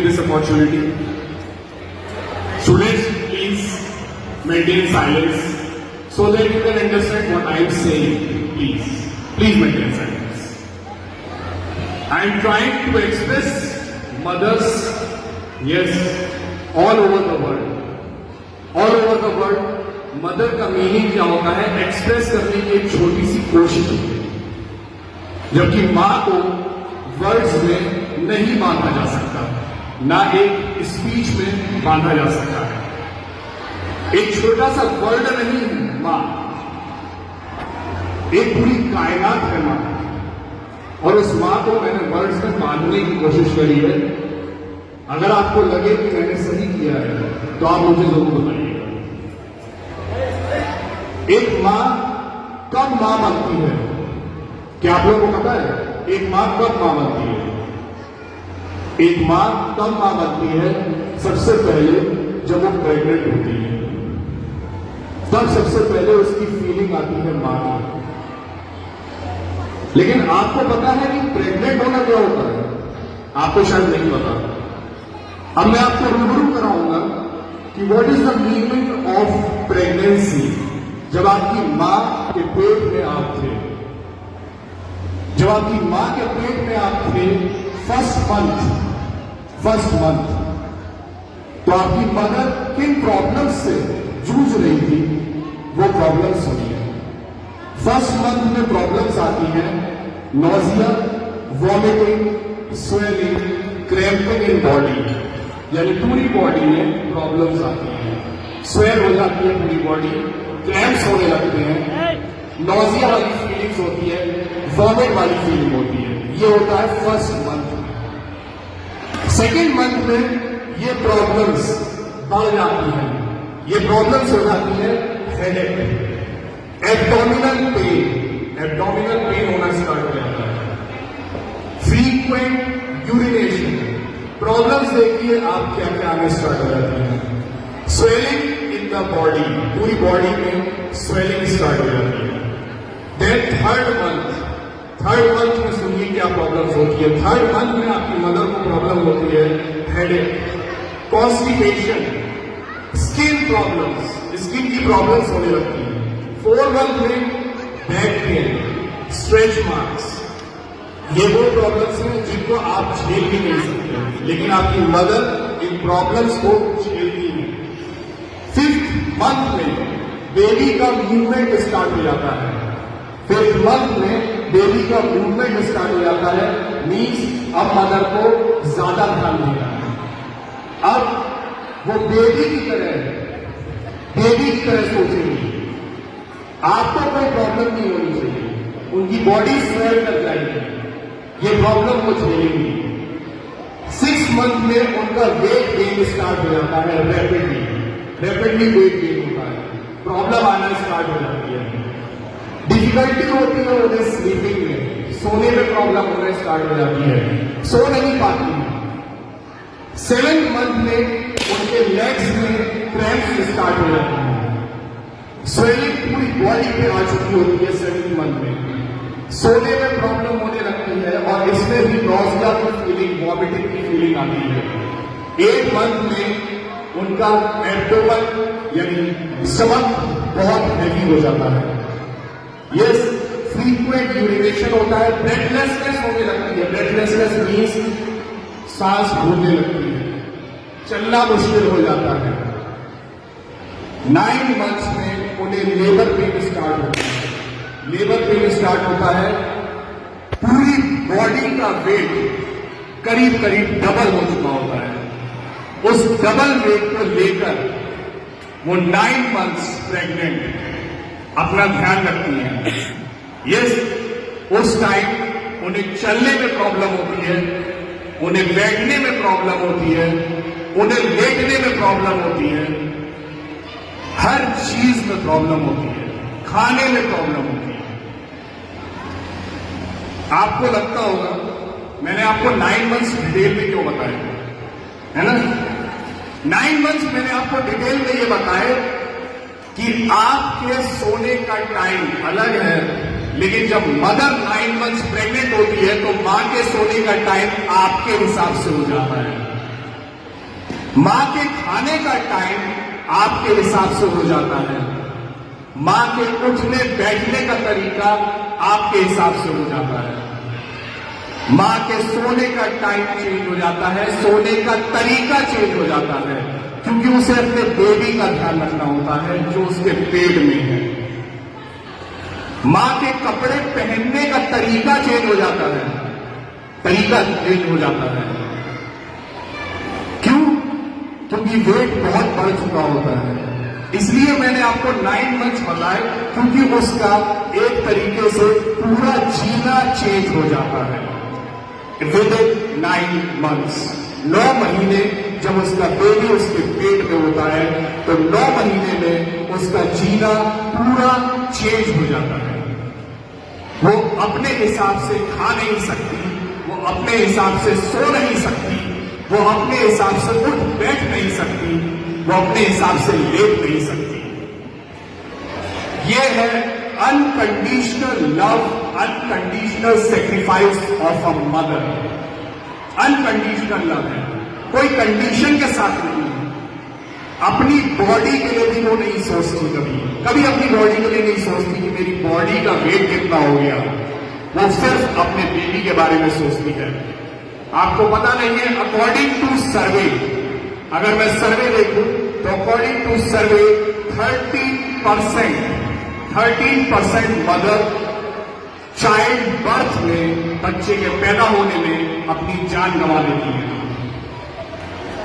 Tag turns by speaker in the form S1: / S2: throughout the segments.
S1: this opportunity. Students, please maintain silence so that you can understand what I am saying. Please maintain silence. I am trying to express mothers, yes, all over the world. All over the world, mother का meaning क्या होता है express करने की एक छोटी सी कोशिश होती है, जबकि मां को वर्ड्स में नहीं बांधा जा सकता, ना एक स्पीच में बांधा जा सकता है। एक छोटा सा वर्ड नहीं है मां, एक पूरी कायनात है मां, और उस मां को मैंने वर्ड्स में बांधने की कोशिश करी है। अगर आपको लगे कि मैंने सही किया है तो आप मुझे जरूर बताइएगा। एक मां कब मां बनती है, क्या आप लोगों को पता है? एक मां कब मां बनती है? एक मां तब मां बनती है सबसे पहले जब वो प्रेग्नेंट होती है, तब सबसे पहले उसकी फीलिंग आती है मां की। लेकिन आपको पता है कि प्रेग्नेंट होना क्या होता है? आपको शायद नहीं पता। अब मैं आपको रूबरू कराऊंगा कि what is the meaning of pregnancy. जब आपकी मां के पेट में आप थे, जब आपकी मां के पेट में आप थे, फर्स्ट मंथ, तो आपकी मदर किन प्रॉब्लम्स से जूझ रही थी, वो प्रॉब्लम्स सुनिए। फर्स्ट मंथ में प्रॉब्लम्स आती हैं nausea, vomiting, swelling, cramping in body, यानी पूरी बॉडी में प्रॉब्लम्स आती हैं। स्वेल हो जाती है पूरी बॉडी, क्रैम्प्स होने लगते हैं, नॉजिया वाली फीलिंग्स होती है, वॉमिट वाली फीलिंग होती है। ये होता है फर्स्ट मंथ में। सेकेंड मंथ में ये प्रॉब्लम्स बढ़ जाती हैं। ये प्रॉब्लम्स हो जाती है हेडेक, एब्डोमिनल पेन होना स्टार्ट हो जाता है, फ्रीक्वेंट यूरिनेशन, प्रॉब्लम्स देखिए आप क्या क्या आने स्टार्ट हो जाती है, स्वेलिंग इन द बॉडी, पूरी बॉडी में स्वेलिंग स्टार्ट हो जाती है। देन थर्ड मंथ में सुनिए क्या प्रॉब्लम्स होती है। थर्ड मंथ में आपकी मदर को प्रॉब्लम होती है headache, constipation, skin problems, skin की प्रॉब्लम्स होने लगती है। फोर्थ मंथ में बैक पेन, स्ट्रेच मार्क्स, ये वो प्रॉब्लम्स हैं जिनको आप झेल भी नहीं सकते, लेकिन आपकी मदर इन प्रॉब्लम्स को झेलती है। फिफ्थ मंथ में बेबी का मूवमेंट स्टार्ट हो जाता है। फिफ्थ मंथ में बेबी का मूवमेंट स्टार्ट हो जाता है, मीन्स अब मदर को ज्यादा ध्यान देना है। अब वो बेबी की तरह सोचेंगी। आपको कोई प्रॉब्लम नहीं होनी चाहिए, उनकी बॉडी स्वेल कर जाएगी, ये प्रॉब्लम वो झेलेंगी। 6 मंथ में उनका वेट गेन स्टार्ट हो जाता है, रैपिडली वेट गेन होता है, प्रॉब्लम आना स्टार्ट हो जाती है, डिफिकल्टी होती है उन्हें स्लीपिंग में, सोने में प्रॉब्लम होना स्टार्ट हो जाती है, सो नहीं पाती है। 7th मंथ में उनके लेग्स में क्रैम्प्स स्टार्ट हो जाती है, स्वेलिंग पूरी बॉडी पे आ चुकी होती है 7th मंथ में, सोने में प्रॉब्लम होने लगती है, और इसमें भी नॉजिया की फीलिंग, वॉमिटिंग की फीलिंग आती है। 8th मंथ में उनका एब्डोमेन यानी स्टमक बहुत हैवी हो जाता है, यस, फ्रीक्वेंट यूरिनेशन होता है, ब्रेथलेसनेस होने लगती है। ब्रेथलेसनेस मीन्स सांस भूलने लगती है, चलना मुश्किल हो जाता है। 9 मंथ्स में उन्हें लेबर पेन स्टार्ट होता है। लेबर पेन स्टार्ट होता है, पूरी बॉडी का वेट करीब डबल हो चुका होता है। उस डबल वेट को लेकर वो 9 मंथ्स प्रेग्नेंट अपना ध्यान रखती हैं। यस, उस टाइम उन्हें चलने में प्रॉब्लम होती है, उन्हें बैठने में प्रॉब्लम होती है, उन्हें लेटने में प्रॉब्लम होती है, हर चीज में प्रॉब्लम होती है, खाने में प्रॉब्लम होती है। आपको लगता होगा मैंने आपको 9 मंथ्स डिटेल में क्यों बताया, है ना? 9 मंथ्स मैंने आपको डिटेल में ये बताया कि आपके सोने का टाइम अलग है, लेकिन जब मदर 9 मंथ्स प्रेग्नेंट होती है तो मां के सोने का टाइम आपके हिसाब से हो जाता है। मां के खाने का टाइम आपके हिसाब से हो जाता है, मां के उठने बैठने का तरीका आपके हिसाब से हो जाता है, मां के सोने का टाइम चेंज हो जाता है, सोने का तरीका चेंज हो जाता है, क्योंकि उसे अपने बेबी का ध्यान रखना होता है जो उसके पेट में है। मां के कपड़े पहनने का तरीका चेंज हो जाता है, तरीका चेंज हो जाता है। क्यों? क्योंकि वेट बहुत बढ़ चुका होता है। इसलिए मैंने आपको 9 मंथ्स बताए, क्योंकि उसका एक तरीके से पूरा जीना चेंज हो जाता है विद 9 मंथ्स। 9 महीने जब उसका बेबी उसके पेट में होता है तो 9 महीने में उसका जीना पूरा चेंज हो जाता है। वो अपने हिसाब से खा नहीं सकती, वो अपने हिसाब से सो नहीं सकती, वो अपने हिसाब से उठ बैठ नहीं सकती, वो अपने हिसाब से लेट नहीं सकती। ये है unconditional love, unconditional sacrifice of a mother. Unconditional love है, कोई कंडीशन के साथ नहीं है। अपनी बॉडी के लिए भी वो नहीं सोचती, कभी अपनी बॉडी के लिए नहीं सोचती कि मेरी बॉडी का वेट कितना हो गया। वो सिर्फ अपने बेबी के बारे में सोचती है। आपको पता नहीं है, अकॉर्डिंग टू सर्वे, अगर मैं सर्वे देखूं तो according to survey 13% mother child birth में, बच्चे के पैदा होने में अपनी जान गंवा देती है।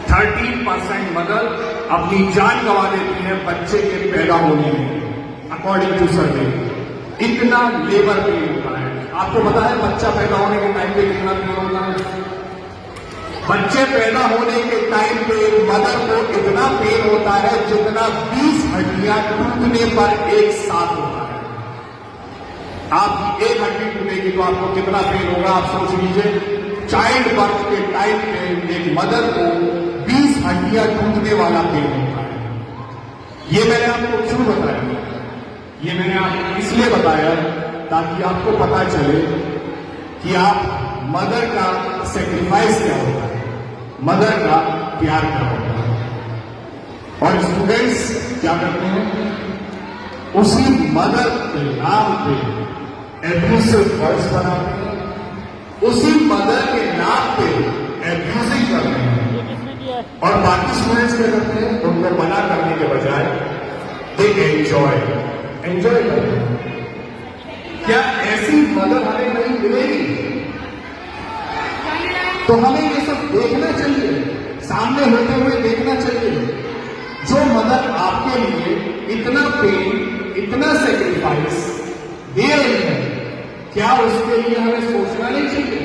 S1: 13% मदर अपनी जान गंवा देती है बच्चे के पैदा होने में, अकॉर्डिंग टू सर्वे। इतना लेबर पेन होता है। आपको पता है बच्चा पैदा होने के टाइम पे कितना पेन होता है? बच्चे पैदा होने के टाइम पे मदर को इतना पेन होता है जितना 20 हड्डियां टूटने पर एक साथ होता है। आपकी एक हड्डी टूटेगी तो आपको कितना पेन होगा, आप सोच लीजिए। चाइल्ड बर्थ के टाइम पे एक मदर को 20 हड्डियां टूटने वाला पेन होता है। ये मैंने आपको क्यों बताया? ये मैंने आपको इसलिए बताया ताकि आपको पता चले कि आप मदर का सेक्रीफाइस क्या होता है, मदर का प्यार क्या होता है। और स्टूडेंट्स क्या करते हैं? उसी मदर के नाम पे एब्यूसिव वर्ड्स बनाते हैं, उसी मदर के नाम पे एब्यूजिंग करते हैं। और बाकी स्टूडेंट्स क्या करते हैं? उनको मना करने के बजाय दे एंजॉय करते हैं। क्या ऐसी मदर हमें नहीं मिलेगी? तो हमें ये सब देखना चाहिए, सामने होते हुए देखना चाहिए। जो मदर आपके लिए इतना पेन, इतना सेक्रीफाइस दे रही है, क्या उसके लिए हमें सोचना नहीं चाहिए?